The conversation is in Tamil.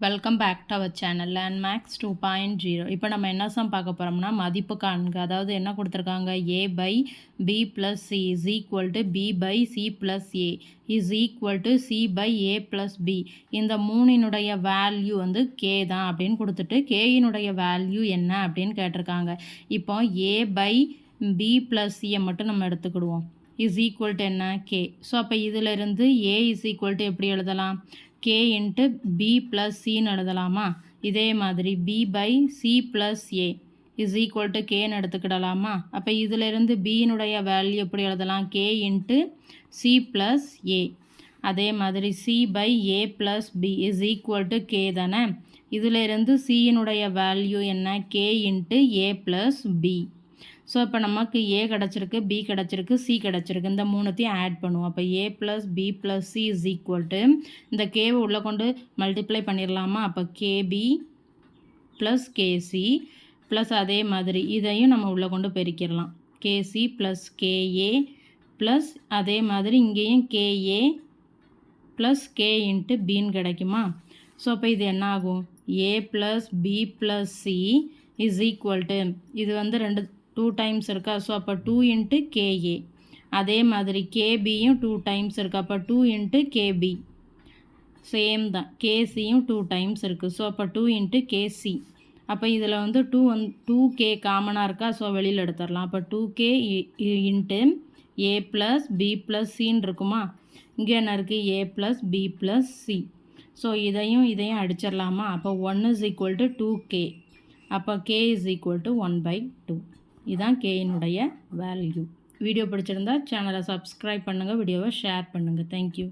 Welcome back to our channel Learn Max 2.0. இப்போ நம்ம என்ன சம் பார்க்க போகிறோம்னா மதிப்பு காண்க. அதாவது என்ன கொடுத்துருக்காங்க, a by b plus c is equal to b by c plus a is equal to c by a plus b. இந்த மூணினுடைய வேல்யூ வந்து k தான் அப்படின்னு கொடுத்துட்டு kயினுடைய வேல்யூ என்ன அப்படின்னு கேட்டிருக்காங்க. இப்போ a by b plus c மட்டும் நம்ம எடுத்துக்கிடுவோம். is equal to என்ன, k. ஸோ அப்போ இதிலிருந்து a is equal to எப்படி எழுதலாம், k இன்ட்டு b ப்ளஸ் சின்னு எழுதலாமா. இதே மாதிரி b by c plus a is equal to கேன்னு எடுத்துக்கிடலாமா. அப்போ இதிலிருந்து பியினுடைய வேல்யூ எப்படி எழுதலாம், k into c plus a. அதே மாதிரி c by a plus b is equal to k தானே. இதிலிருந்து சியினுடைய வேல்யூ என்ன, k into a plus b. So இப்போ நமக்கு ஏ கிடச்சிருக்கு, பி கிடச்சிருக்கு, சி கிடச்சிருக்கு. இந்த மூணுத்தையும் ஆட் பண்ணுவோம். அப்போ a plus b plus c is equal to இந்த கேவை உள்ளே கொண்டு மல்டிப்ளை பண்ணிடலாமா. அப்போ கேபி ப்ளஸ் கேசி ப்ளஸ் அதே மாதிரி இதையும் நம்ம உள்ளே கொண்டு பெருக்கிடலாம். கேசி ப்ளஸ் கேஏ ப்ளஸ் அதே மாதிரி இங்கேயும் கேஏ ப்ளஸ் கே இன்ட்டு பின்னு கிடைக்குமா. ஸோ அப்போ இது என்ன ஆகும், a plus b plus c is equal to இது வந்து 2 டைம்ஸ் இருக்கா. ஸோ அப்போ 2 இன்ட்டு கேஏ. அதே மாதிரி கேபியும் 2 டைம்ஸ் இருக்குது. அப்போ 2 இன்ட்டு கேபி சேம் தான். கேசியும் 2 டைம்ஸ் இருக்குது. ஸோ அப்போ 2 இன்ட்டு கேசி. அப்போ இதில் வந்து 2k காமனாக இருக்கா. ஸோ வெளியில் எடுத்துடலாம். அப்போ 2k into a plus b plus சின்னு இருக்குமா. இங்கே என்ன இருக்குது, a plus b plus c. So இதையும் அடிச்சிடலாமா. அப்போ 1 இஸ் ஈக்குவல் டு 2k. அப்போ k இஸ் ஈக்குவல் டு 1/2. இதுதான் கேயினுடைய வேல்யூ. வீடியோ பிடிச்சிருந்தா சேனலை சப்ஸ்கிரைப் பண்ணுங்கள், வீடியோவை ஷேர் பண்ணுங்கள். தேங்க்யூ.